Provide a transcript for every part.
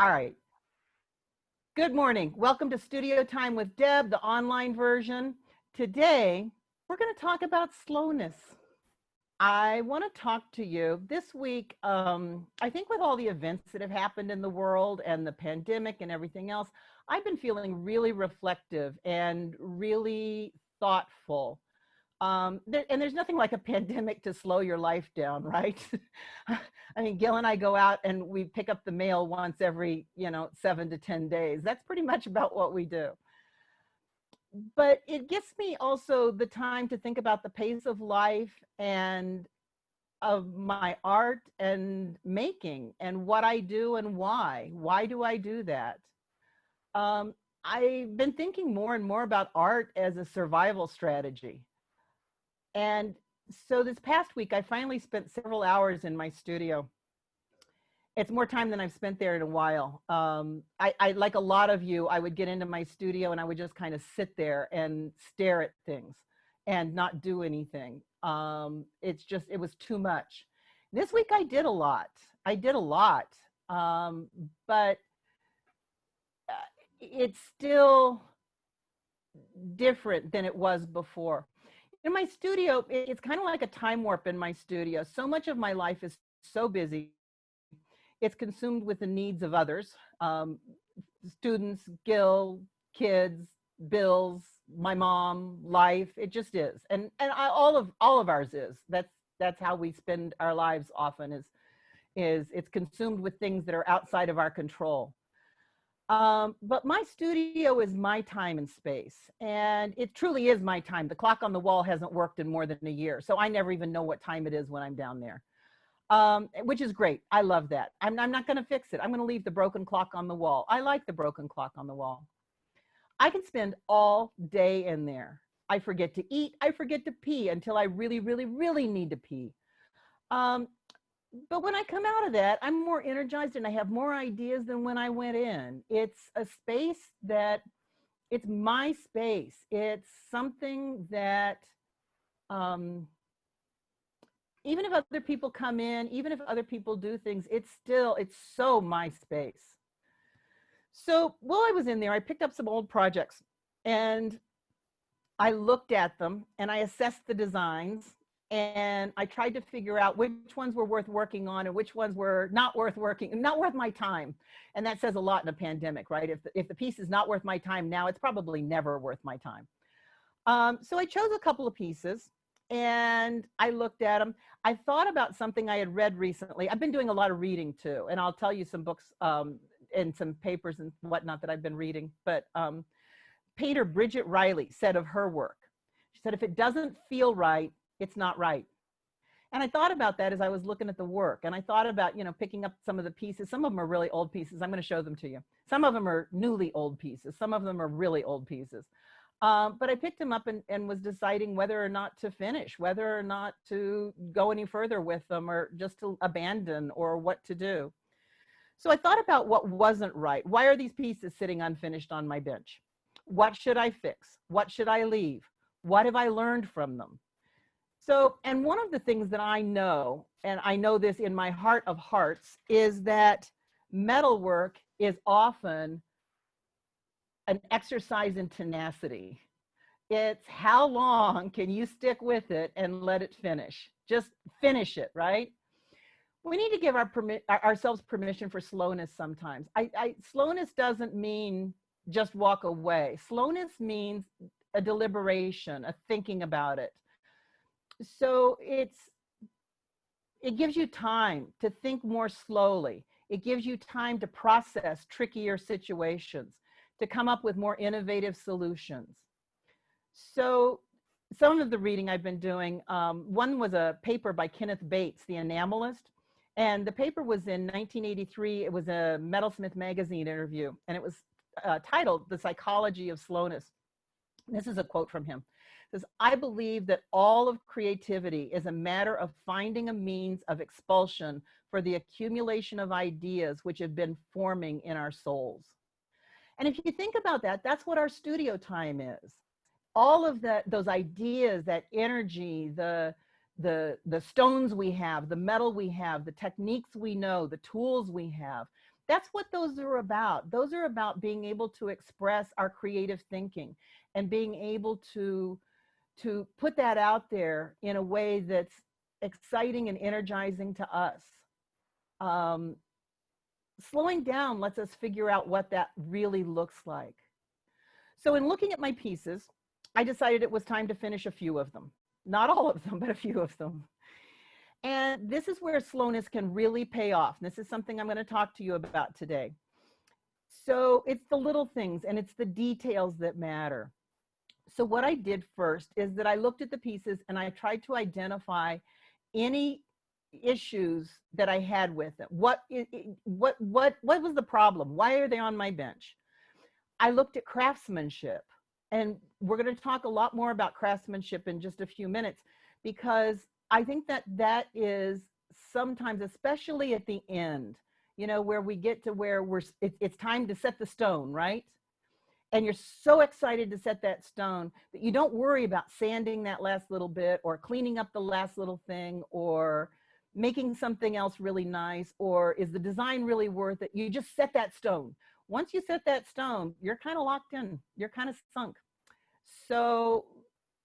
All right. Good morning. Welcome to Studio Time with Deb, the online version. Today, we're going to talk about slowness. I want to talk to you this week. I think with all the events that have happened in the world and the pandemic and everything else, I've been feeling really reflective and really thoughtful. And there's nothing like a pandemic to slow your life down, right? I mean, Gil and I go out and we pick up the mail once every, 7 to 10 days. That's pretty much about what we do. But it gives me also the time to think about the pace of life and of my art and making and what I do and why. Why do I do that? I've been thinking more and more about art as a survival strategy. And so this past week, I finally spent several hours in my studio. It's more time than I've spent there in a while. I like a lot of you, I would get into my studio and I would just kind of sit there and stare at things and not do anything. It was too much. This week I did a lot. But it's still different than it was before. In my studio, it's kind of like a time warp in my studio. So much of my life is so busy. It's consumed with the needs of others, students, Gil, kids, bills, my mom, life. It just is, and all of ours is. That's how we spend our lives often. Is it's consumed with things that are outside of our control. But my studio is my time and space, and it truly is my time. The clock on the wall hasn't worked in more than a year, so I never even know what time it is when I'm down there, which is great. I love that. I'm not going to fix it. I'm going to leave the broken clock on the wall. I like the broken clock on the wall. I can spend all day in there. I forget to eat. I forget to pee until I really, really, really need to pee. But when I come out of that, I'm more energized and I have more ideas than when I went in. It's a space it's my space. It's something that even if other people come in, even if other people do things, it's so my space. So while I was in there, I picked up some old projects and I looked at them and I assessed the designs. And I tried to figure out which ones were worth working on and which ones were not worth my time. And that says a lot in a pandemic, right? If the piece is not worth my time now, it's probably never worth my time. So I chose a couple of pieces and I looked at them. I thought about something I had read recently. I've been doing a lot of reading too. And I'll tell you some books and some papers and whatnot that I've been reading. But painter Bridget Riley said of her work, she said, if it doesn't feel right, it's not right. And I thought about that as I was looking at the work. And I thought about, picking up some of the pieces. Some of them are really old pieces. I'm going to show them to you. Some of them are newly old pieces. Some of them are really old pieces. But I picked them up and was deciding whether or not to finish, whether or not to go any further with them or just to abandon or what to do. So I thought about what wasn't right. Why are these pieces sitting unfinished on my bench? What should I fix? What should I leave? What have I learned from them? So, and one of the things that I know, and I know this in my heart of hearts, is that metalwork is often an exercise in tenacity. It's how long can you stick with it and let it finish? Just finish it, right? We need to give ourselves permission for slowness sometimes. Slowness doesn't mean just walk away. Slowness means a deliberation, a thinking about it. So it gives you time to think more slowly. It gives you time to process trickier situations, to come up with more innovative solutions. So some of the reading I've been doing, one was a paper by Kenneth Bates, the enamelist. And the paper was in 1983. It was a Metalsmith magazine interview, and it was titled The Psychology of Slowness. This is a quote from him. It says, I believe that all of creativity is a matter of finding a means of expulsion for the accumulation of ideas which have been forming in our souls. And if you think about that, that's what our studio time is. All of those ideas, that energy, the stones we have, the metal we have, the techniques we know, the tools we have, That's what those are about. Those are about being able to express our creative thinking and being able to put that out there in a way that's exciting and energizing to us. Um, Slowing down lets us figure out what that really looks like. So in looking at my pieces, I decided it was time to finish a few of them. Not all of them, but a few of them. And this is where slowness can really pay off. This is something I'm going to talk to you about today. So it's the little things and it's the details that matter. So what I did first is that I looked at the pieces and I tried to identify any issues that I had with it. What was the problem? Why are they on my bench? I looked at craftsmanship, and we're going to talk a lot more about craftsmanship in just a few minutes, because I think that that is sometimes, especially at the end, you know, where we get to where it's time to set the stone, right? And you're so excited to set that stone that you don't worry about sanding that last little bit or cleaning up the last little thing or making something else really nice, or is the design really worth it? You just set that stone. Once you set that stone, you're kind of locked in, you're kind of sunk. So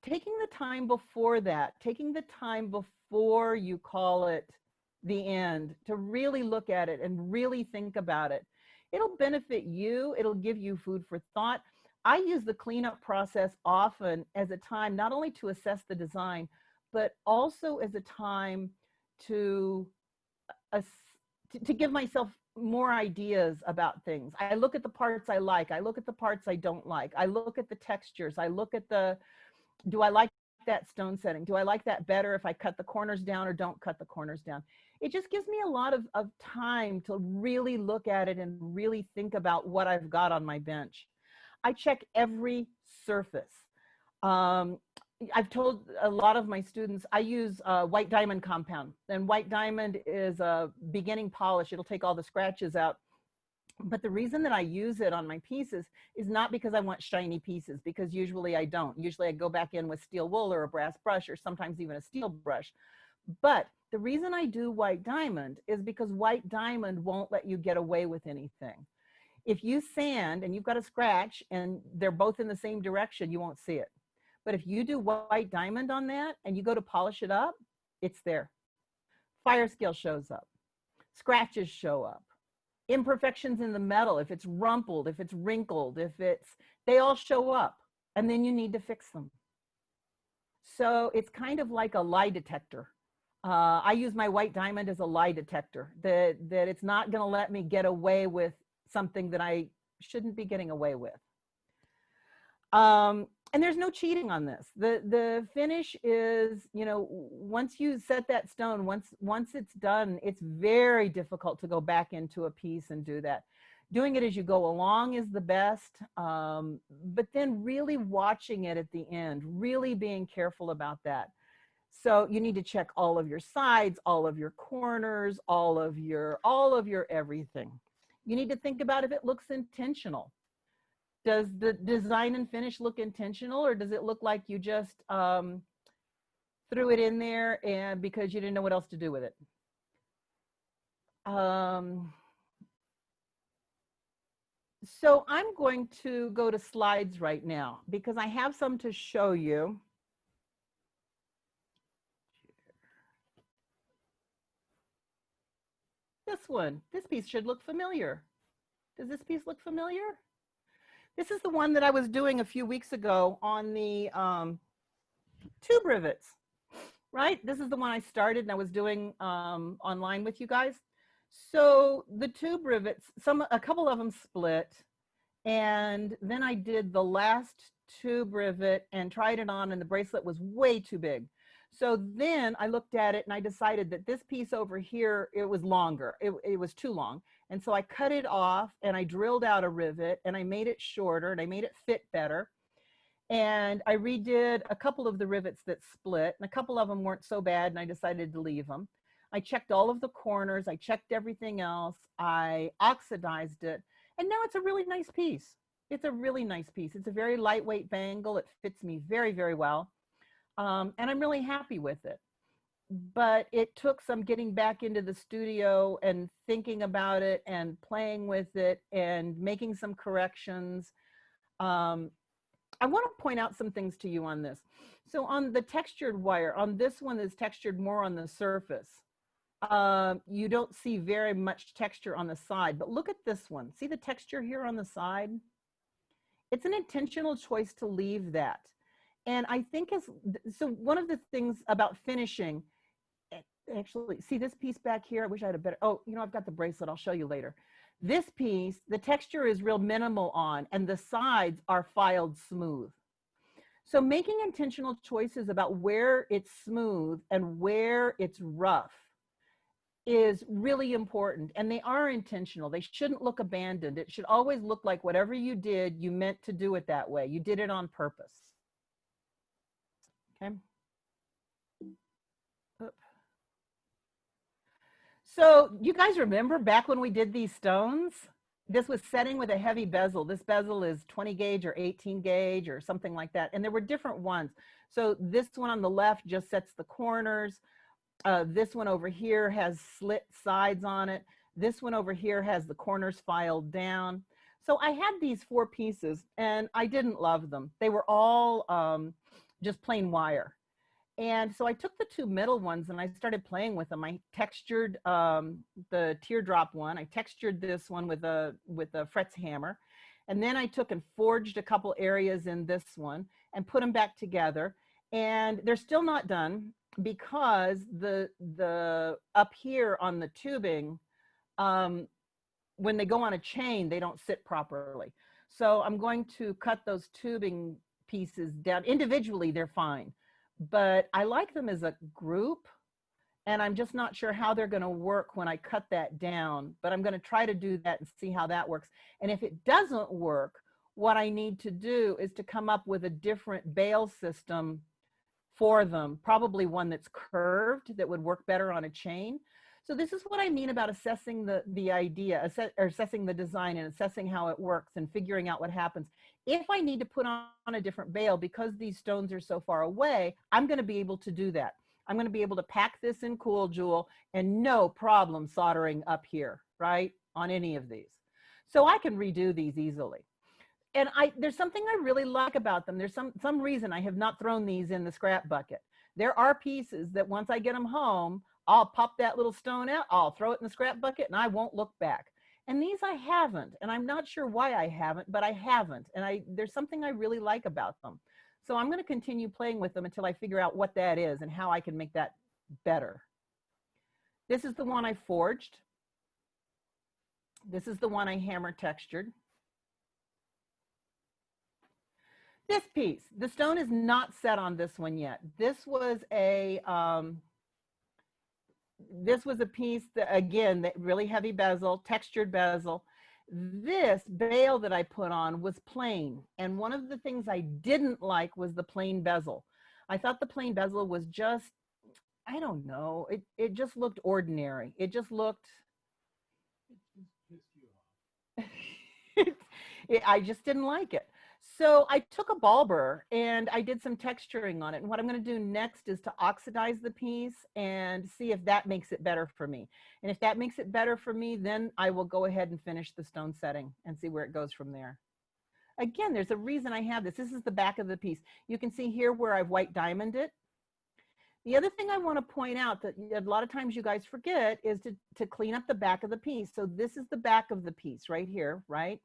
taking the time before that, taking the time before you call it the end to really look at it and really think about it, it'll benefit you. It'll give you food for thought. I use the cleanup process often as a time not only to assess the design, but also as a time to give myself more ideas about things. I look at the parts I like. I look at the parts I don't like. I look at the textures. I look at do I like that stone setting? Do I like that better if I cut the corners down or don't cut the corners down? It just gives me a lot of time to really look at it and really think about what I've got on my bench. I check every surface. I've told a lot of my students, I use white diamond compound, and white diamond is a beginning polish. It'll take all the scratches out. But the reason that I use it on my pieces is not because I want shiny pieces, because usually I don't. Usually I go back in with steel wool or a brass brush or sometimes even a steel brush. But the reason I do white diamond is because white diamond won't let you get away with anything. If you sand and you've got a scratch and they're both in the same direction, you won't see it. But if you do white diamond on that and you go to polish it up, it's there. Fire scale shows up. Scratches show up. Imperfections in the metal, if it's rumpled, if it's wrinkled, they all show up, and then you need to fix them. So it's kind of like a lie detector. I use my white diamond as a lie detector, that it's not going to let me get away with something that I shouldn't be getting away with. And there's no cheating on this. The finish is, you know, once you set that stone, once it's done, it's very difficult to go back into a piece and do that. Doing it as you go along is the best, but then really watching it at the end, really being careful about that. So you need to check all of your sides, all of your corners, all of your everything. You need to think about if it looks intentional. Does the design and finish look intentional, or does it look like you just threw it in there and because you didn't know what else to do with it? So I'm going to go to slides right now because I have some to show you. This piece should look familiar. Does this piece look familiar? This is the one that I was doing a few weeks ago on the tube rivets, right? This is the one I started and I was doing online with you guys. So the tube rivets, a couple of them split, and then I did the last tube rivet and tried it on, and the bracelet was way too big. So then I looked at it and I decided that this piece over here, it was longer. It was too long. And so I cut it off and I drilled out a rivet and I made it shorter and I made it fit better. And I redid a couple of the rivets that split, and a couple of them weren't so bad and I decided to leave them. I checked all of the corners. I checked everything else. I oxidized it. And now it's a really nice piece. It's a really nice piece. It's a very lightweight bangle. It fits me very, very well. And I'm really happy with it. but it took some getting back into the studio and thinking about it and playing with it and making some corrections. Um, I want to point out some things to you on this. So on the textured wire, on this one is textured more on the surface. You don't see very much texture on the side, but look at this one. See the texture here on the side? It's an intentional choice to leave that. And I think so one of the things about finishing, actually, see this piece back here? I wish I had a better, oh, you know, I've got the bracelet. I'll show you later. This piece, the texture is real minimal on, and the sides are filed smooth. So making intentional choices about where it's smooth and where it's rough is really important, and they are intentional. They shouldn't look abandoned. It should always look like whatever you did, you meant to do it that way. You did it on purpose. Okay. Oop. So you guys remember back when we did these stones? This was setting with a heavy bezel. This bezel is 20 gauge or 18 gauge or something like that. And there were different ones. So this one on the left just sets the corners. This one over here has slit sides on it. This one over here has the corners filed down. So I had these 4 pieces and I didn't love them. They were all just plain wire. And so I took the 2 middle ones and I started playing with them. I textured the teardrop one. I textured this one with a Fretz hammer. And then I took and forged a couple areas in this one and put them back together. And they're still not done because the up here on the tubing, when they go on a chain, they don't sit properly. So I'm going to cut those tubing pieces down. Individually, they're fine, but I like them as a group, and I'm just not sure how they're going to work when I cut that down, but I'm going to try to do that and see how that works. And if it doesn't work, what I need to do is to come up with a different bail system for them, probably one that's curved that would work better on a chain. So this is what I mean about assessing the idea, or assessing the design and assessing how it works and figuring out what happens. If I need to put on a different bail because these stones are so far away, I'm going to be able to do that. I'm going to be able to pack this in Cool Jewel and no problem soldering up here, right, on any of these. So I can redo these easily. And there's something I really like about them. There's some reason I have not thrown these in the scrap bucket. There are pieces that once I get them home, I'll pop that little stone out, I'll throw it in the scrap bucket, and I won't look back. And these I haven't, and I'm not sure why I haven't, but I haven't. And there's something I really like about them. So I'm going to continue playing with them until I figure out what that is and how I can make that better. This is the one I forged. This is the one I hammer textured. This piece, the stone is not set on this one yet. This was a piece that, again, that really heavy bezel, textured bezel. This bail that I put on was plain. And one of the things I didn't like was the plain bezel. I thought the plain bezel was just, I don't know, it just looked ordinary. It just looked, I just didn't like it. So I took a ball burr and I did some texturing on it. And what I'm going to do next is to oxidize the piece and see if that makes it better for me. And if that makes it better for me, then I will go ahead and finish the stone setting and see where it goes from there. Again, there's a reason I have this. This is the back of the piece. You can see here where I've white diamonded it. The other thing I want to point out that a lot of times you guys forget is to clean up the back of the piece. So this is the back of the piece right here, right?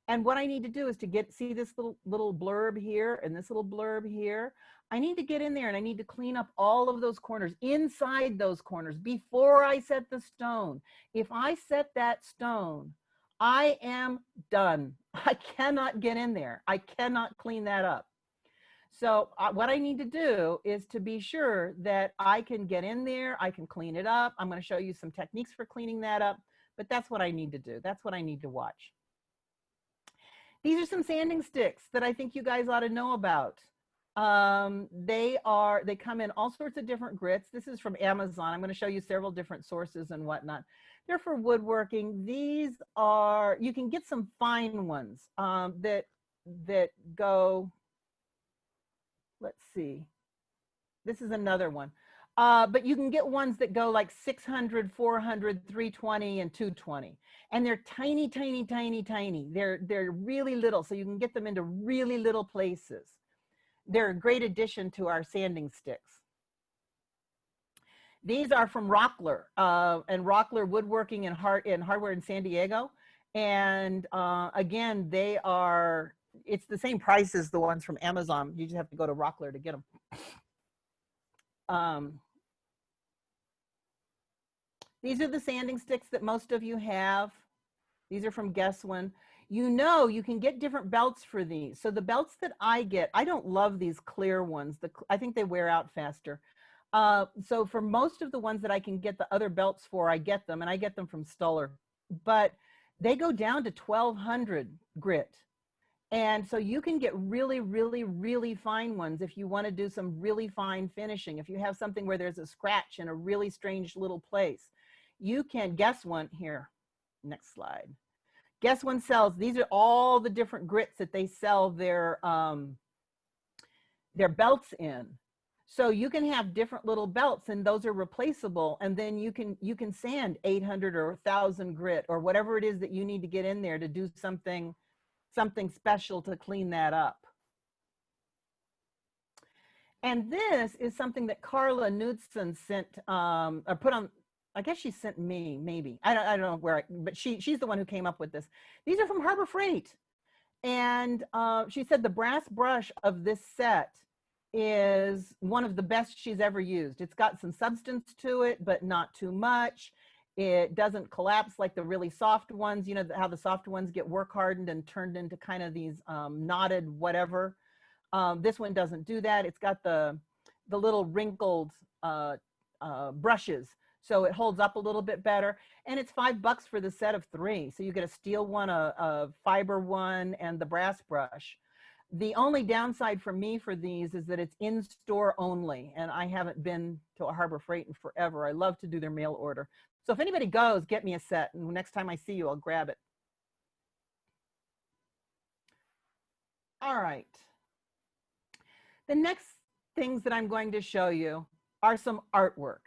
And what I need to do is to see this little blurb here and this little blurb here. I need to get in there and I need to clean up all of those corners, inside those corners, before I set the stone. If I set that stone, I am done. I cannot get in there. I cannot clean that up. So what I need to do is to be sure that I can get in there, I can clean it up. I'm going to show you some techniques for cleaning that up, but that's what I need to do. That's what I need to watch. These are some sanding sticks that I think you guys ought to know about. They come in all sorts of different grits. This is from Amazon. I'm going to show you several different sources and whatnot. They're for woodworking. These are, you can get some fine ones that go, let's see. This is another one. But you can get ones that go like 600, 400, 320, and 220. And they're tiny, tiny, tiny, tiny. They're really little, so you can get them into really little places. They're a great addition to our sanding sticks. These are from Rockler, and Rockler Woodworking in Hardware in San Diego. And again, it's the same price as the ones from Amazon. You just have to go to Rockler to get them. These are the sanding sticks that most of you have. These are from Guess One. You know, you can get different belts for these. So the belts that I get, I don't love these clear ones. I think they wear out faster. So for most of the ones that I can get the other belts for, I get them, and I get them from Stuller. But they go down to 1200 grit. And so you can get really, really, really fine ones if you want to do some really fine finishing. If you have something where there's a scratch in a really strange little place, you can Guess One here. Next slide. Guess One sells. These are all the different grits that they sell their belts in. So you can have different little belts, and those are replaceable. And then you can sand 800 or 1000 grit or whatever it is that you need to get in there to do something special to clean that up. And this is something that Carla Knudsen sent or put on. I guess she sent me, maybe. I don't know where, but she's the one who came up with this. These are from Harbor Freight. And she said the brass brush of this set is one of the best she's ever used. It's got some substance to it, but not too much. It doesn't collapse like the really soft ones. You know how the soft ones get work hardened and turned into kind of these knotted whatever. This one doesn't do that. It's got the little wrinkled brushes. So it holds up a little bit better. And it's $5 for the set of 3. So you get a steel one, a fiber one, and the brass brush. The only downside for me for these is that it's in-store only. And I haven't been to a Harbor Freight in forever. I love to do their mail order. So if anybody goes, get me a set. And next time I see you, I'll grab it. All right. The next things that I'm going to show you are some artwork.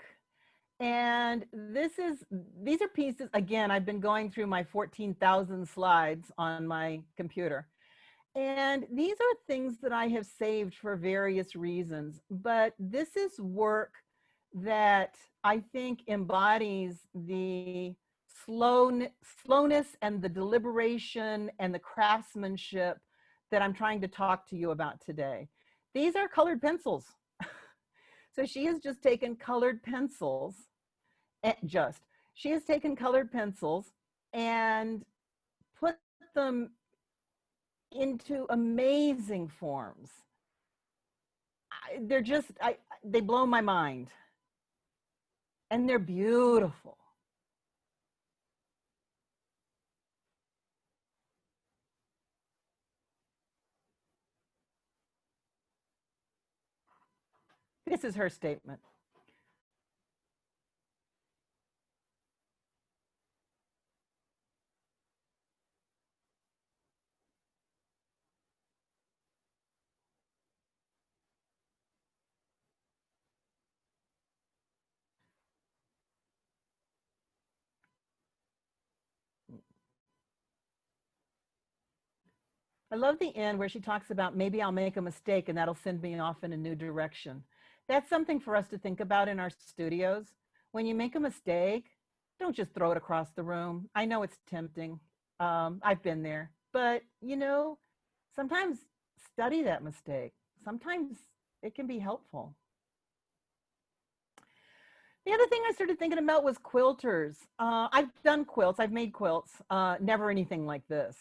And these are pieces, again, I've been going through my 14,000 slides on my computer. And these are things that I have saved for various reasons. But this is work that I think embodies the slowness and the deliberation and the craftsmanship that I'm trying to talk to you about today. These are colored pencils. So she has just taken colored pencils, she has taken colored pencils and put them into amazing forms. They blow my mind. And they're beautiful. This is her statement. I love the end where she talks about maybe I'll make a mistake and that'll send me off in a new direction. That's something for us to think about in our studios. When you make a mistake, don't just throw it across the room. I know it's tempting. I've been there. But, you know, sometimes study that mistake. Sometimes it can be helpful. The other thing I started thinking about was quilters. I've done quilts. I've made quilts. Never anything like this.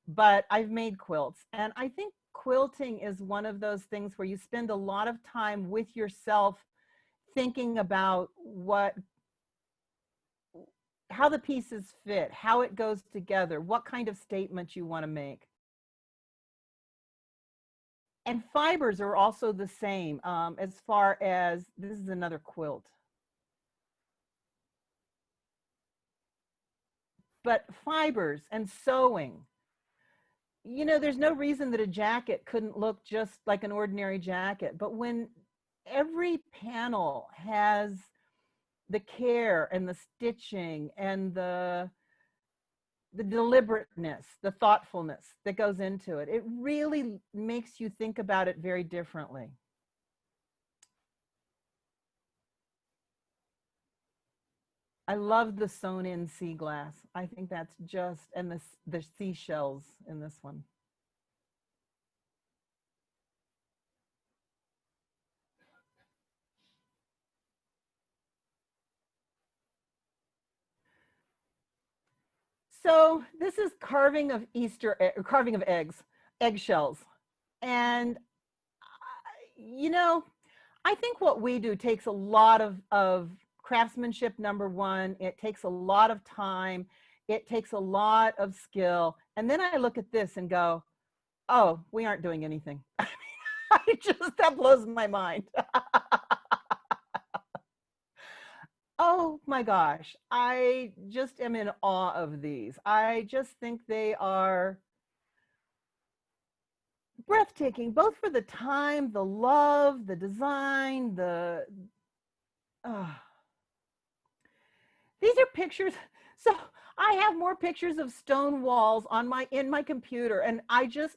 But I've made quilts. And I think quilting is one of those things where you spend a lot of time with yourself thinking about how the pieces fit, how it goes together, what kind of statement you want to make. And fibers are also the same as far as, this is another quilt. But fibers and sewing, you know, there's no reason that a jacket couldn't look just like an ordinary jacket. But when every panel has the care and the stitching and the deliberateness, the thoughtfulness that goes into it. It really makes you think about it very differently. I love the sewn in sea glass. I think that's just, and the seashells in this one. So this is carving of carving of eggshells. And, you know, I think what we do takes a lot of craftsmanship, number one. It takes a lot of time. It takes a lot of skill. And then I look at this and go, oh, we aren't doing anything. That blows my mind. Oh my gosh, I just am in awe of these. I just think they are breathtaking, both for the time, the love, the design, these are pictures. So I have more pictures of stone walls on in my computer, and I don't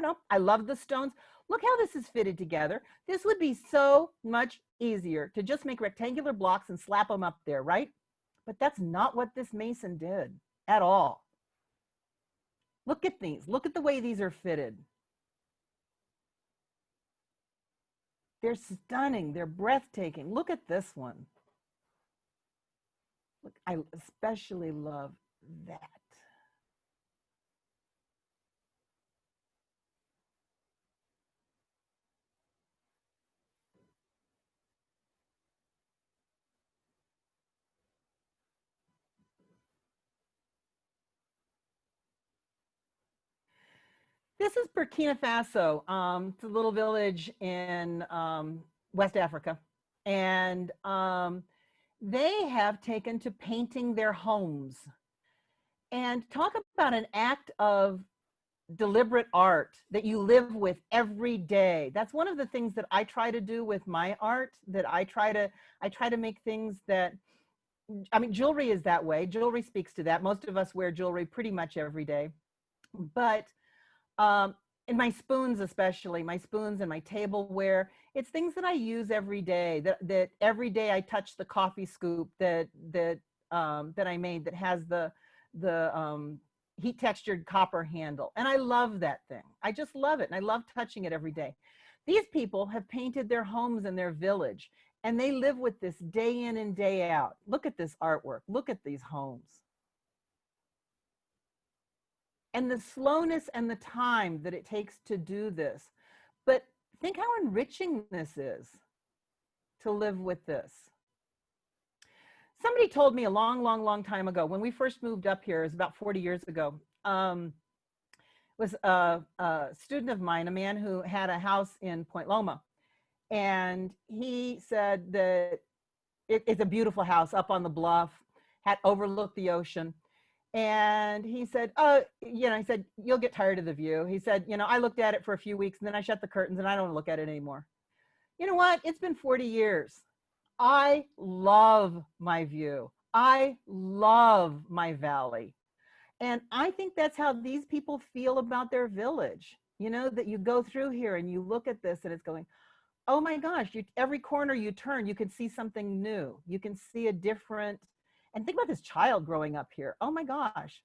know. I love the stones. Look how this is fitted together. This would be so much easier to just make rectangular blocks and slap them up there, right? But that's not what this mason did at all. Look at these. Look at the way these are fitted. They're stunning. They're breathtaking. Look at this one. Look, I especially love that. This is Burkina Faso. It's a little village in West Africa. And they have taken to painting their homes. And talk about an act of deliberate art that you live with every day. That's one of the things that I try to do with my art, that I try to make things that, I mean, jewelry is that way. Jewelry speaks to that. Most of us wear jewelry pretty much every day. But and my spoons, especially my spoons and my tableware, it's things that I use every day, that every day I touch the coffee scoop that I made that has the heat textured copper handle. And I love that thing. I just love it. And I love touching it every day. These people have painted their homes in their village, and they live with this day in and day out. Look at this artwork. Look at these homes. And the slowness and the time that it takes to do this. But think how enriching this is to live with this. Somebody told me a long time ago, when we first moved up here, it was about 40 years ago, was a student of mine, a man who had a house in Point Loma. And he said that it's a beautiful house up on the bluff, had overlooked the ocean. And he said, he said, you'll get tired of the view. He said, I looked at it for a few weeks and then I shut the curtains and I don't look at it anymore. You know what? It's been 40 years. I love my view. I love my valley. And I think that's how these people feel about their village. That you go through here and you look at this and it's going, oh my gosh, every corner you turn, you can see something new. You can see a different, and think about this child growing up here. Oh my gosh.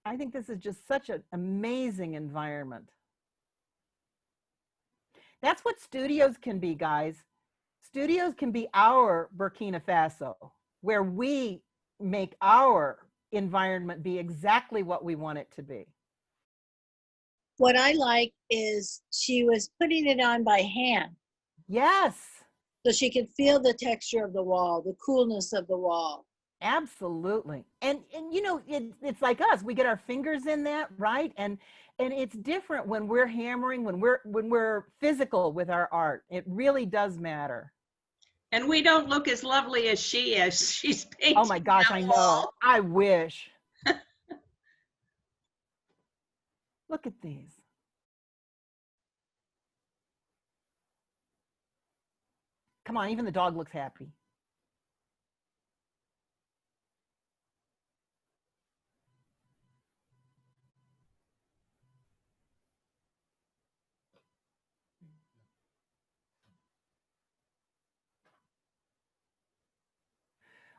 I think this is just such an amazing environment. That's what studios can be, guys. Studios can be our Burkina Faso, where we make our environment be exactly what we want it to be. What I like is she was putting it on by hand. Yes. So she could feel the texture of the wall, the coolness of the wall. Absolutely. And it's like us, we get our fingers in that, right? And it's different when we're hammering, when we're physical with our art. It really does matter. And we don't look as lovely as she is. She's painting. Oh my gosh, I know. I wish. Look at these. Come on, even the dog looks happy.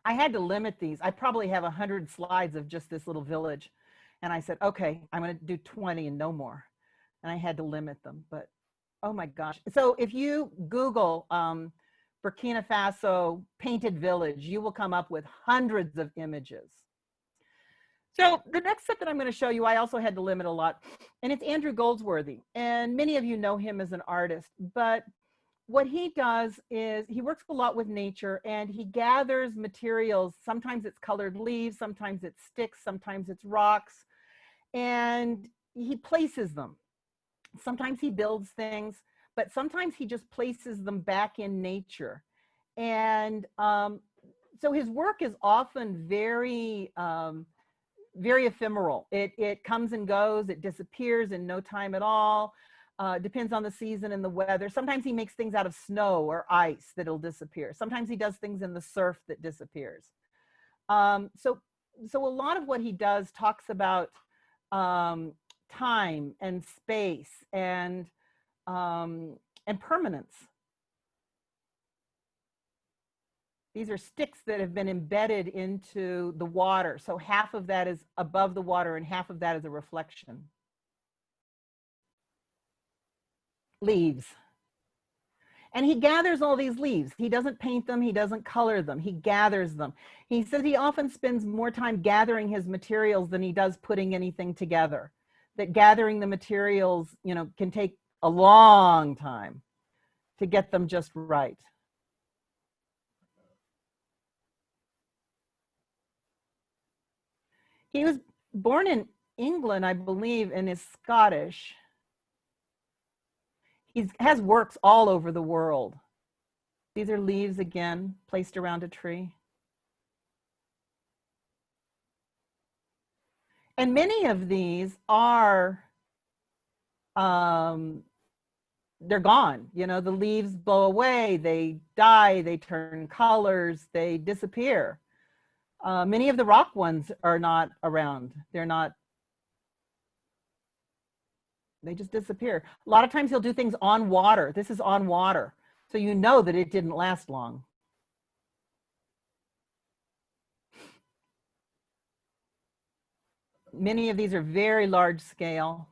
I had to limit these. I probably have 100 slides of just this little village. And I said, okay, I'm going to do 20 and no more. And I had to limit them. But oh my gosh. So if you Google Burkina Faso painted village, you will come up with hundreds of images. So the next step that I'm going to show you, I also had to limit a lot. And it's Andrew Goldsworthy. And many of you know him as an artist. But what he does is he works a lot with nature, and he gathers materials. Sometimes it's colored leaves, sometimes it's sticks, sometimes it's rocks, and he places them. Sometimes he builds things, but sometimes he just places them back in nature. And so his work is often very ephemeral. It comes and goes, it disappears in no time at all. Depends on the season and the weather. Sometimes he makes things out of snow or ice that'll disappear. Sometimes he does things in the surf that disappears. So a lot of what he does talks about time and space and permanence. These are sticks that have been embedded into the water. So half of that is above the water and half of that is a reflection. Leaves. And he gathers all these leaves. He doesn't paint them. He doesn't color them. He gathers them. He says he often spends more time gathering his materials than he does putting anything together. That gathering the materials, you know, can take a long time to get them just right. He was born in England, I believe, and is Scottish. He has works all over the world. These are leaves again, placed around a tree. And many of these are, they're gone. You know, the leaves blow away, they die, they turn colors, they disappear. Many of the rock ones are not around. They're not, they just disappear. A lot of times he'll do things on water. This is on water. So you know that it didn't last long. Many of these are very large scale.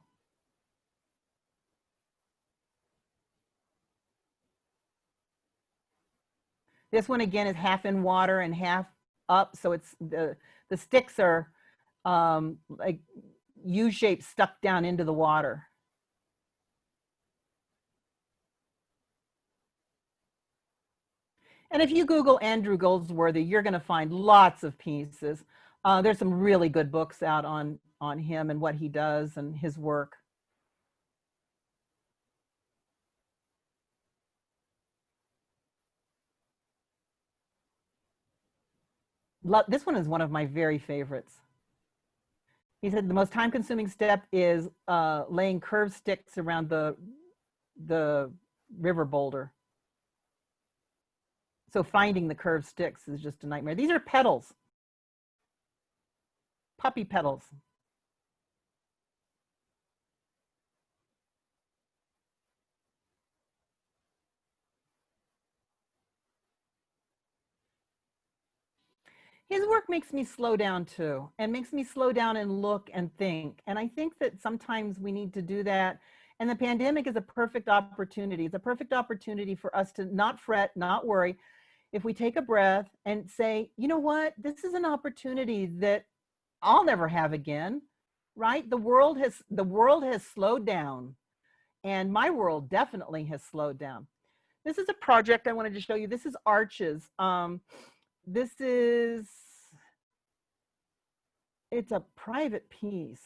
This one again is half in water and half up. So it's the sticks are like U-shaped, stuck down into the water. And if you Google Andrew Goldsworthy, you're going to find lots of pieces. There's some really good books out on him and what he does and his work. This one is one of my very favorites. He said the most time-consuming step is laying curved sticks around the river boulder. So finding the curved sticks is just a nightmare. These are petals, puppy petals. His work makes me slow down too, and makes me slow down and look and think. And I think that sometimes we need to do that. And the pandemic is a perfect opportunity. It's a perfect opportunity for us to not fret, not worry. If we take a breath and say, you know what, this is an opportunity that I'll never have again, right? The world has slowed down, and my world definitely has slowed down. This is a project I wanted to show you. This is arches. It's a private piece.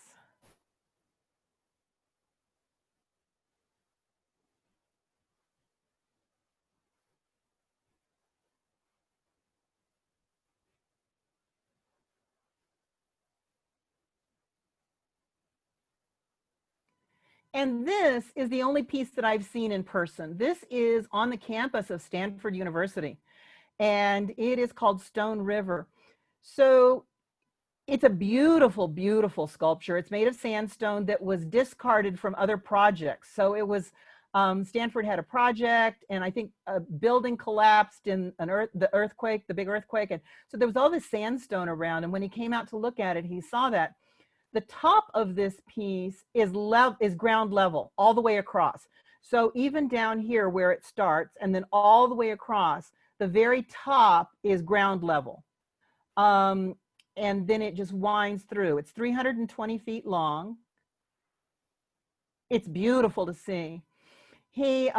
And this is the only piece that I've seen in person. This is on the campus of Stanford University, and it is called Stone River. So it's a beautiful, beautiful sculpture. It's made of sandstone that was discarded from other projects. So it was, Stanford had a project, and I think a building collapsed in the earthquake, the big earthquake. And so there was all this sandstone around. And when he came out to look at it, he saw that the top of this piece is ground level all the way across. So even down here where it starts and then all the way across, the very top is ground level. And then it just winds through. It's 320 feet long. It's beautiful to see. He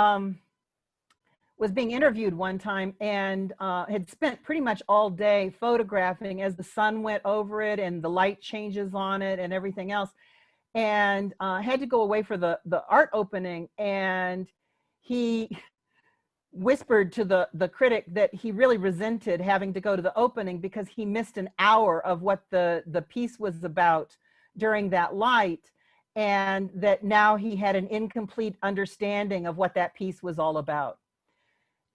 was being interviewed one time and had spent pretty much all day photographing as the sun went over it and the light changes on it and everything else, and had to go away for the art opening. And he whispered to the critic that he really resented having to go to the opening because he missed an hour of what the piece was about during that light, and that now he had an incomplete understanding of what that piece was all about.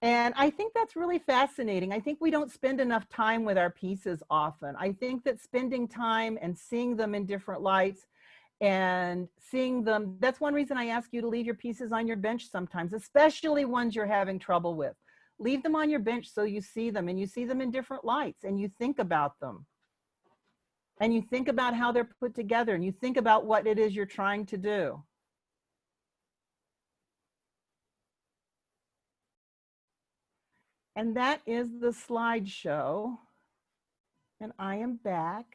And I think that's really fascinating. I think we don't spend enough time with our pieces often. I think that spending time and seeing them in different lights and seeing them, that's one reason I ask you to leave your pieces on your bench sometimes, especially ones you're having trouble with. Leave them on your bench so you see them, and you see them in different lights, and you think about them. And you think about how they're put together, and you think about what it is you're trying to do. And that is the slideshow. And I am back.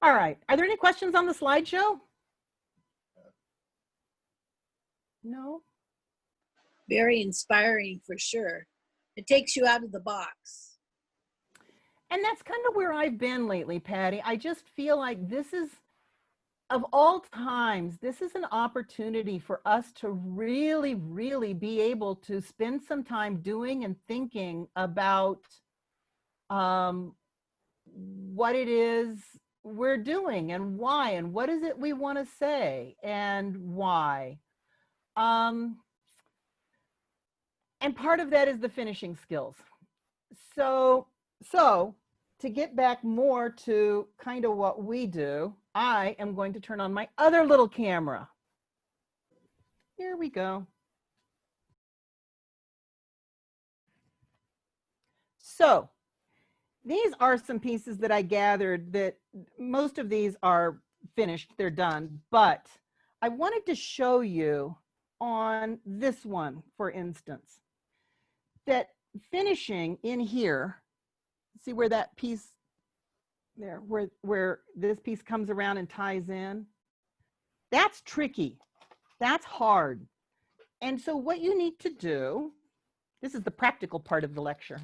All right. Are there any questions on the slideshow? No? Very inspiring for sure. It takes you out of the box. And that's kind of where I've been lately, Patty. I just feel like this is, of all times, this is an opportunity for us to really, really be able to spend some time doing and thinking about what it is we're doing and why, and what is it we want to say and why. And part of that is the finishing skills. So to get back more to kind of what we do, I am going to turn on my other little camera. Here we go. So these are some pieces that I gathered that most of these are finished, they're done, but I wanted to show you on this one, for instance, that finishing in here, see where that piece there, where this piece comes around and ties in, that's tricky, that's hard. And so what you need to do, this is the practical part of the lecture.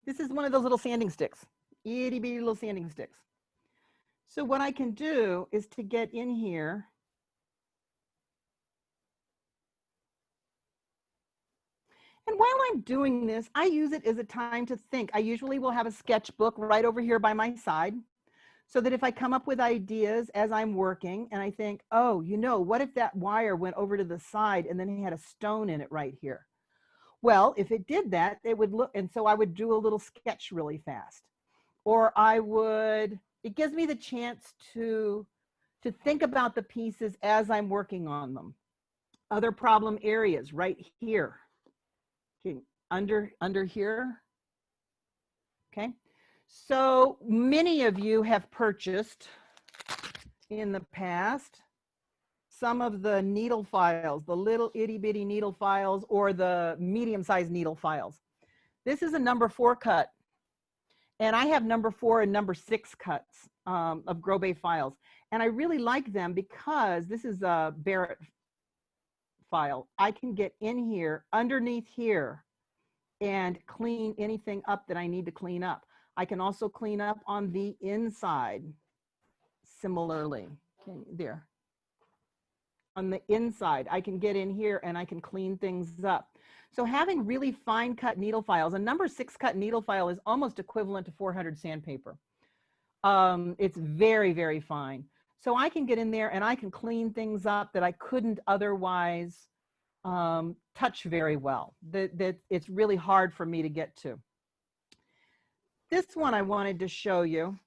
This is one of those little sanding sticks, itty bitty little sanding sticks. So what I can do is to get in here and while I'm doing this, I use it as a time to think. I usually will have a sketchbook right over here by my side so that if I come up with ideas as I'm working and I think, oh, you know, what if that wire went over to the side and then he had a stone in it right here? Well, if it did that, it would look, and so I would do a little sketch really fast. Or I would, it gives me the chance to think about the pieces as I'm working on them. Other problem areas right here. Okay, under here. Okay, so many of you have purchased in the past some of the needle files, the little itty bitty needle files or the medium-sized needle files. This is a number 4 cut, and I have number 4 and number 6 cuts of Grobet files, and I really like them because this is a Barrett file. I can get in here, underneath here, and clean anything up that I need to clean up. I can also clean up on the inside similarly. Okay, there. On the inside, I can get in here and I can clean things up. So having really fine cut needle files, a number 6 cut needle file is almost equivalent to 400 sandpaper. It's very, very fine. So I can get in there and I can clean things up that I couldn't otherwise touch very well. That it's really hard for me to get to. This one I wanted to show you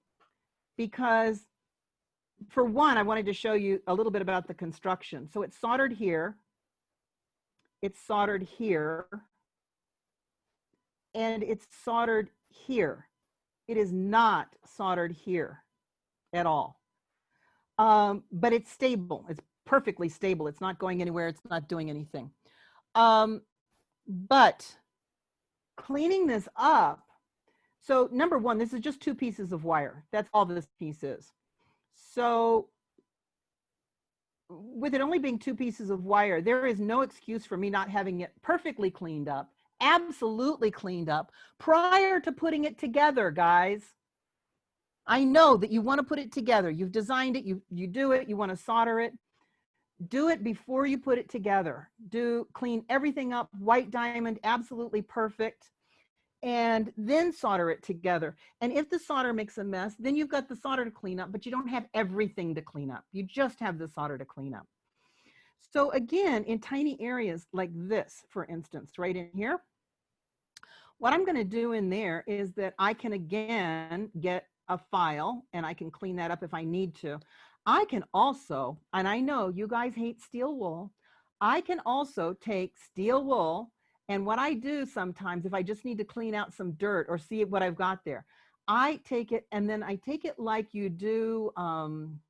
because, for one, I wanted to show you a little bit about the construction. So it's soldered here, it's soldered here, and it's soldered here. It is not soldered here at all. But it's stable. It's perfectly stable. It's not going anywhere. It's not doing anything. But cleaning this up, so number one, this is just 2 pieces of wire. That's all this piece is. So with it only being 2 pieces of wire, there is no excuse for me not having it perfectly cleaned up, absolutely cleaned up prior to putting it together, guys. I know that you want to put it together. You've designed it, you do it, you want to solder it. Do it before you put it together. Clean everything up, white diamond, absolutely perfect, and then solder it together. And if the solder makes a mess, then you've got the solder to clean up, but you don't have everything to clean up. You just have the solder to clean up. So again, in tiny areas like this, for instance, right in here, what I'm going to do in there is that I can again get a file and I can clean that up if I need to. I can also, and I know you guys hate steel wool, I can also take steel wool, and what I do sometimes if I just need to clean out some dirt or see what I've got there, I take it and then I take it like you do cotton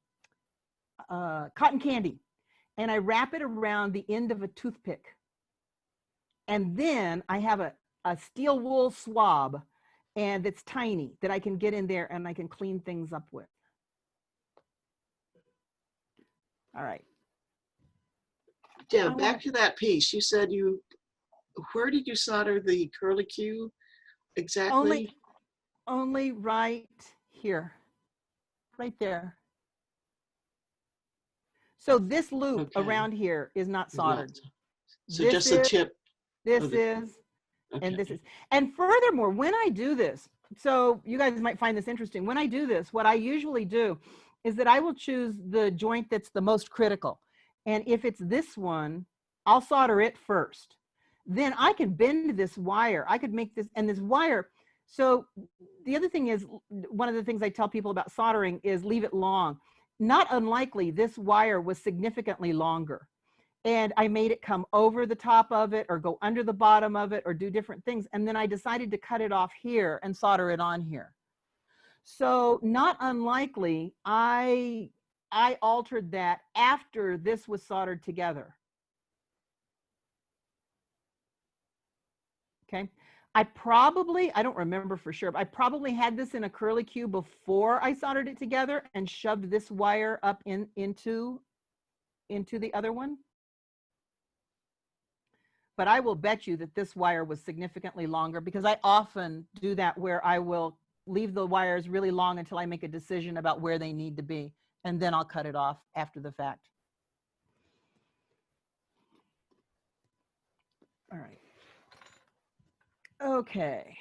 candy, and I wrap it around the end of a toothpick. And then I have a steel wool swab, and it's tiny, that I can get in there and I can clean things up with. All right. Yeah, back to that piece. You said where did you solder the curly Q exactly? Only right here, right there. So this loop around here is not soldered. So this just the tip. This is, and this is. And furthermore, when I do this, so you guys might find this interesting. When I do this, what I usually do is that I will choose the joint that's the most critical. And if it's this one, I'll solder it first. Then I can bend this wire. I could make this, and this wire. So the other thing is, one of the things I tell people about soldering is leave it long. Not unlikely, this wire was significantly longer. And I made it come over the top of it or go under the bottom of it or do different things. And then I decided to cut it off here and solder it on here. So not unlikely, I altered that after this was soldered together. Okay. I don't remember for sure, but I probably had this in a curly Q before I soldered it together and shoved this wire up into the other one. But I will bet you that this wire was significantly longer, because I often do that where I will leave the wires really long until I make a decision about where they need to be, and then I'll cut it off after the fact. All right. Okay.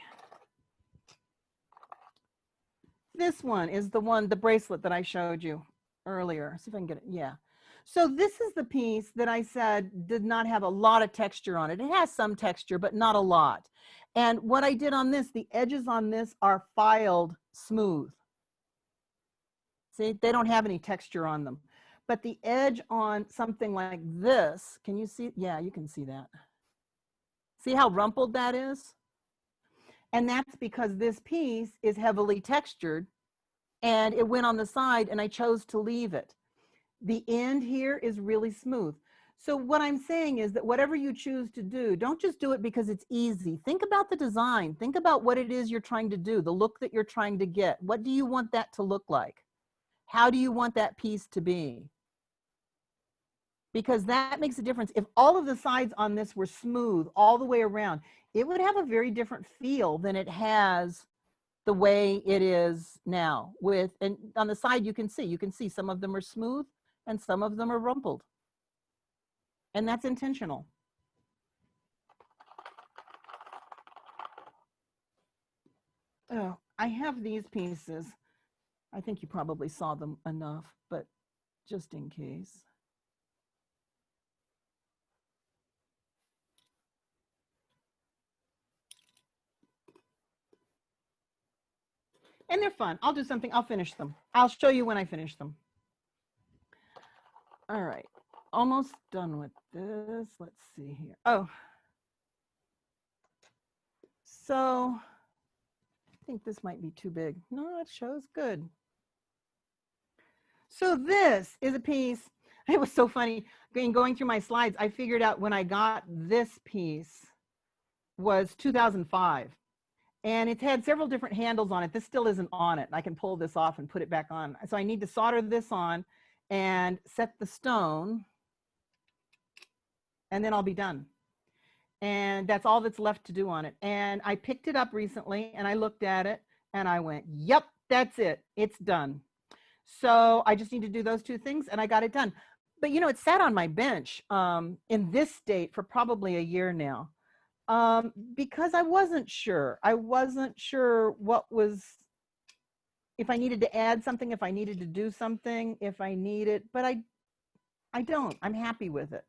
This one is the bracelet that I showed you earlier. See if I can get it. Yeah. So this is the piece that I said did not have a lot of texture on it. It has some texture, but not a lot. And what I did on this, the edges on this are filed smooth. See, they don't have any texture on them. But the edge on something like this, can you see? Yeah, you can see that. See how rumpled that is? And that's because this piece is heavily textured and it went on the side and I chose to leave it. The end here is really smooth. So what I'm saying is that whatever you choose to do, don't just do it because it's easy. Think about the design. Think about what it is you're trying to do, the look that you're trying to get. What do you want that to look like? How do you want that piece to be? Because that makes a difference. If all of the sides on this were smooth all the way around, it would have a very different feel than it has the way it is now. And on the side you can see some of them are smooth and some of them are rumpled. And that's intentional. Oh, I have these pieces. I think you probably saw them enough, but just in case. And they're fun. I'll do something. I'll finish them. I'll show you when I finish them. All right. Almost done with this. Let's see here. Oh. So I think this might be too big. No, it shows good. So this is a piece. It was so funny. Going through my slides, I figured out when I got this piece was 2005. And it's had several different handles on it. This still isn't on it. I can pull this off and put it back on. So I need to solder this on and set the stone, and then I'll be done. And that's all that's left to do on it. And I picked it up recently and I looked at it and I went, yep, that's it. It's done. So I just need to do those two things and I got it done. But you know, it sat on my bench in this state for probably a year now. Because I wasn't sure. I wasn't sure what was, if I needed to add something, if I needed to do something, if I needed, but I don't. I'm happy with it.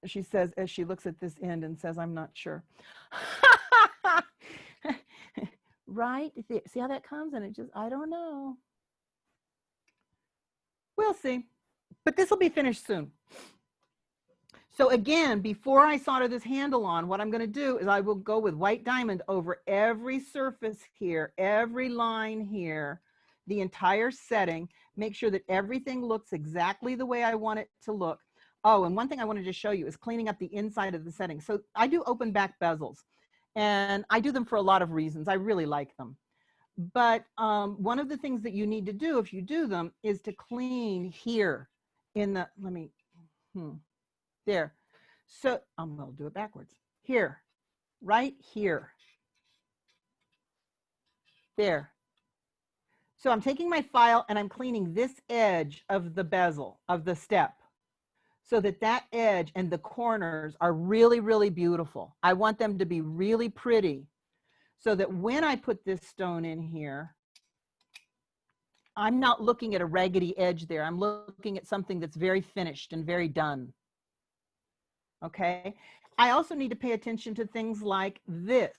She says, as she looks at this end and says, I'm not sure. Right? See how that comes? And it just, I don't know. We'll see. But this will be finished soon. So again, before I solder this handle on, what I'm going to do is I will go with white diamond over every surface here, every line here, the entire setting, make sure that everything looks exactly the way I want it to look. Oh, and one thing I wanted to show you is cleaning up the inside of the setting. So I do open back bezels, and I do them for a lot of reasons. I really like them. But one of the things that you need to do if you do them is to clean here in the, let me, there. So I'm going to do it backwards. Here, right here. There. So I'm taking my file and I'm cleaning this edge of the bezel, of the step, so that that edge and the corners are really, really beautiful. I want them to be really pretty so that when I put this stone in here, I'm not looking at a raggedy edge there. I'm looking at something that's very finished and very done. Okay. I also need to pay attention to things like this,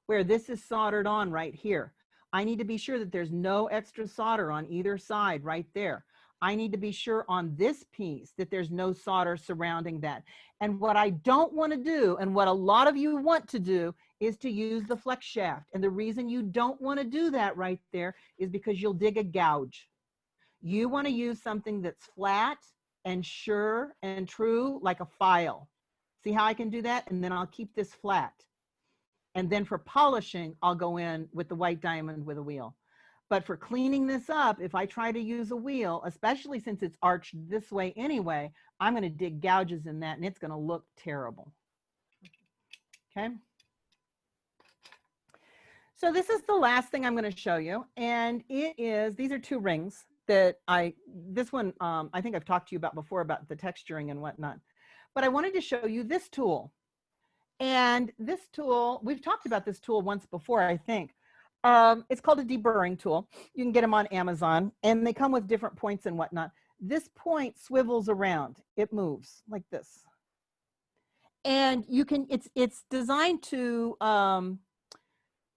where this is soldered on right here. I need to be sure that there's no extra solder on either side right there. I need to be sure on this piece that there's no solder surrounding that. And what I don't want to do, and what a lot of you want to do, is to use the flex shaft. And the reason you don't want to do that right there is because you'll dig a gouge. You want to use something that's flat and sure and true, like a file. See how I can do that? And then I'll keep this flat. And then for polishing, I'll go in with the white diamond with a wheel. But for cleaning this up, if I try to use a wheel, especially since it's arched this way anyway, I'm going to dig gouges in that and it's going to look terrible. Okay. So this is the last thing I'm going to show you. And it is, these are two rings that this one, I think I've talked to you about before about the texturing and whatnot. But I wanted to show you this tool. And this tool, we've talked about this tool once before, I think. It's called a deburring tool. You can get them on Amazon, and they come with different points and whatnot. This point swivels around. It moves like this. And you can, it's designed to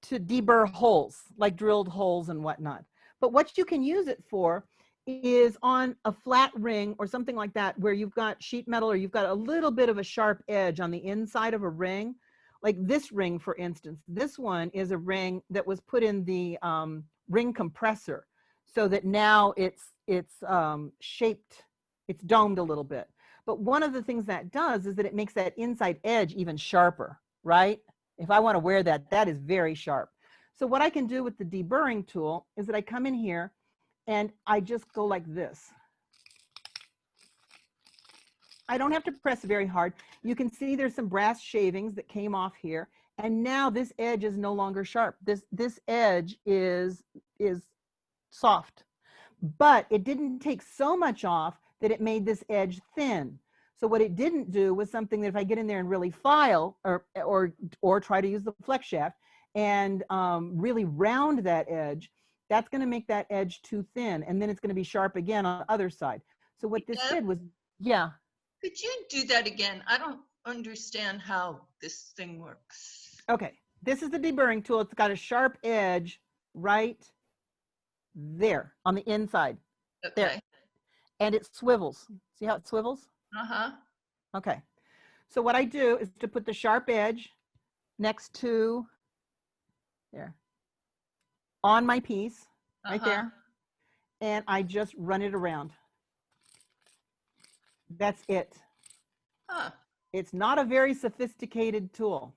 deburr holes, like drilled holes and whatnot. But what you can use it for is on a flat ring or something like that, where you've got sheet metal or you've got a little bit of a sharp edge on the inside of a ring. Like this ring, for instance, this one is a ring that was put in the ring compressor so that now it's shaped, it's domed a little bit. But one of the things that does is that it makes that inside edge even sharper, right? If I want to wear that, that is very sharp. So what I can do with the deburring tool is that I come in here and I just go like this. I don't have to press very hard. You can see there's some brass shavings that came off here. And now this edge is no longer sharp. This edge is soft. But it didn't take so much off that it made this edge thin. So what it didn't do was something that if I get in there and really file or try to use the flex shaft and really round that edge, that's going to make that edge too thin, and then it's going to be sharp again on the other side. So what this did was, yeah. Could you do that again? I don't understand how this thing works. Okay, this is the deburring tool. It's got a sharp edge right there on the inside. Okay. There. And it swivels. See how it swivels? Uh-huh. Okay. So what I do is to put the sharp edge next to there on my piece right there, and I just run it around. That's it. Huh. It's not a very sophisticated tool,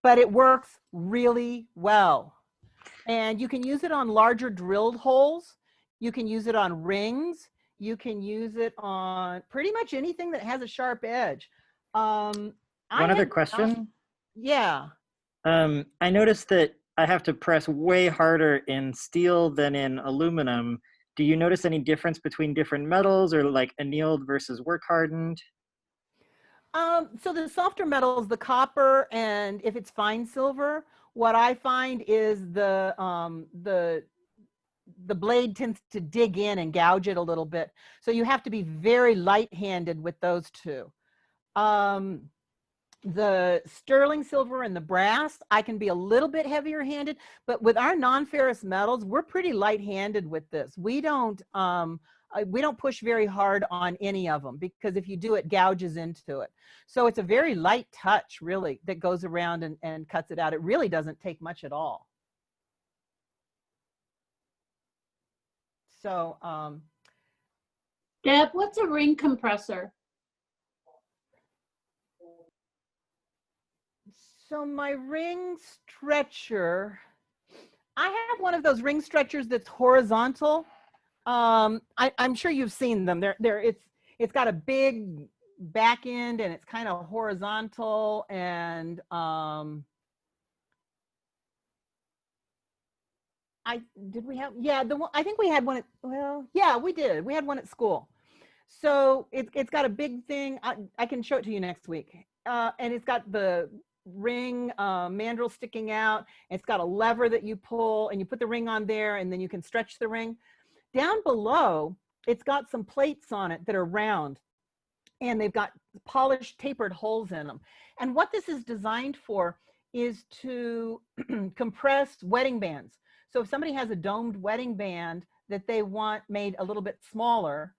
but it works really well. And you can use it on larger drilled holes. You can use it on rings. You can use it on pretty much anything that has a sharp edge. One other question. Yeah. I noticed that I have to press way harder in steel than in aluminum. Do you notice any difference between different metals, or like annealed versus work hardened? So the softer metals, the copper, and if it's fine silver, what I find is the blade tends to dig in and gouge it a little bit. So you have to be very light-handed with those two. The sterling silver and the brass, I can be a little bit heavier handed, but with our non-ferrous metals, we're pretty light-handed with this. We don't push very hard on any of them, because if you do, it gouges into it. So it's a very light touch, really, that goes around and cuts it out. It really doesn't take much at all. So, Deb, what's a ring compressor? so my ring stretcher, I have one of those ring stretchers that's horizontal. I'm sure you've seen them. It's got a big back end and it's kind of horizontal, and I think we had one we did. We had one at school. So it's got a big thing. I can show it to you next week. And it's got the ring mandrel sticking out. It's got a lever that you pull, and you put the ring on there, and then you can stretch the ring. Down below, it's got some plates on it that are round, and they've got polished tapered holes in them. And what this is designed for is to compress wedding bands. So if somebody has a domed wedding band that they want made a little bit smaller,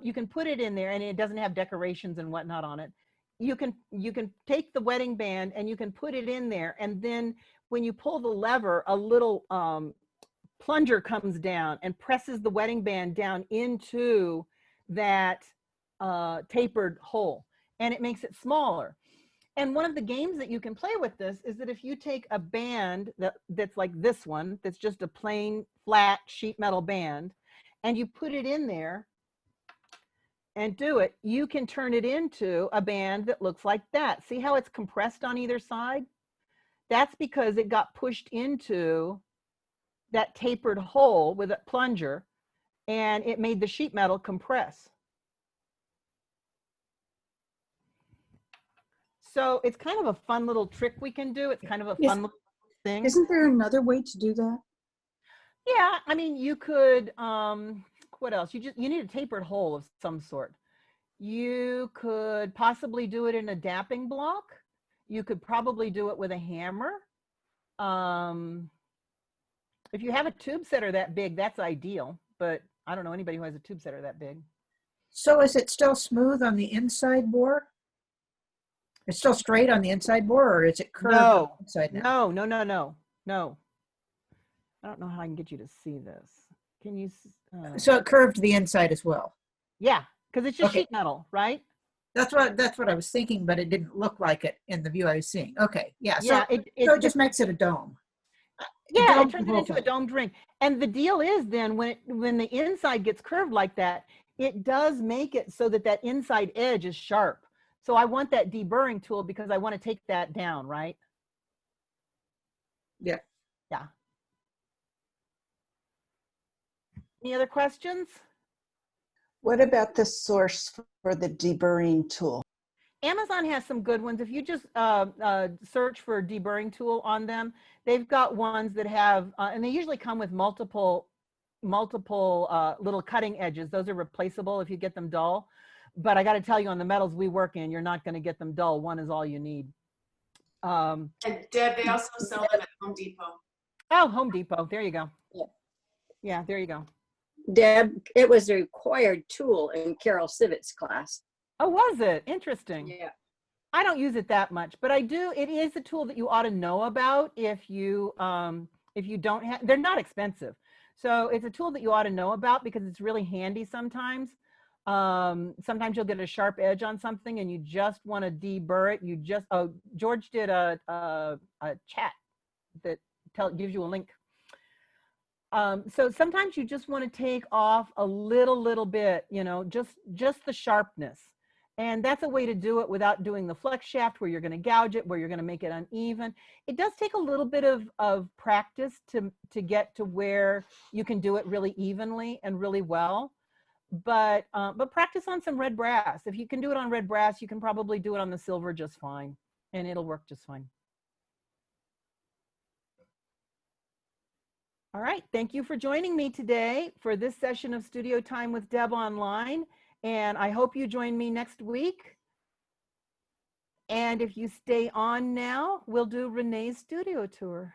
you can put it in there, and it doesn't have decorations and whatnot on it. You can take the wedding band and you can put it in there, and then when you pull the lever, a little plunger comes down and presses the wedding band down into that tapered hole, and it makes it smaller. And one of the games that you can play with this is that if you take a band that's like this one, that's just a plain flat sheet metal band, and you put it in there and do it, you can turn it into a band that looks like that. See how it's compressed on either side? That's because it got pushed into that tapered hole with a plunger, and it made the sheet metal compress. So it's kind of a fun little trick we can do. It's kind of a fun little thing. Isn't there another way to do that? Yeah, I mean, you could, what else? You need a tapered hole of some sort. You could possibly do it in a dapping block. You could probably do it with a hammer. If you have a tube setter that big, that's ideal, but I don't know anybody who has a tube setter that big. So is it still smooth on the inside bore? It's still straight on the inside bore, or is it curved on the inside now? No. I don't know how I can get you to see this. Can you? So it curved the inside as well? Yeah, because it's just sheet metal, right? That's what I was thinking, but it didn't look like it in the view I was seeing. Okay, yeah. So, Yeah, so it just makes it a dome. Yeah, it turns it into a domed ring. And the deal is then when the inside gets curved like that, it does make it so that that inside edge is sharp. So I want that deburring tool because I want to take that down, right? Yeah. Yeah. Any other questions? What about the source for the deburring tool? Amazon has some good ones. If you just search for deburring tool on them, they've got ones that have, and they usually come with multiple little cutting edges. Those are replaceable if you get them dull. But I got to tell you, on the metals we work in, you're not going to get them dull. One is all you need. And Deb, they also sell them at Home Depot. Oh, Home Depot. There you go. Yeah. Yeah, there you go. Deb, it was a required tool in Carol Civet's class. Oh, was it? Interesting. Yeah. I don't use it that much, but I do. It is a tool that you ought to know about if you don't have. They're not expensive, so it's a tool that you ought to know about because it's really handy sometimes. Sometimes you'll get a sharp edge on something and you just want to deburr it. George did a chat that gives you a link. So sometimes you just want to take off a little bit, just the sharpness. And that's a way to do it without doing the flex shaft where you're going to gouge it, where you're going to make it uneven. It does take a little bit of practice to get to where you can do it really evenly and really well. But practice on some red brass. If you can do it on red brass, you can probably do it on the silver just fine, and it'll work just fine. All right, thank you for joining me today for this session of Studio Time with Deb Online. And I hope you join me next week. And if you stay on now, we'll do Renee's studio tour.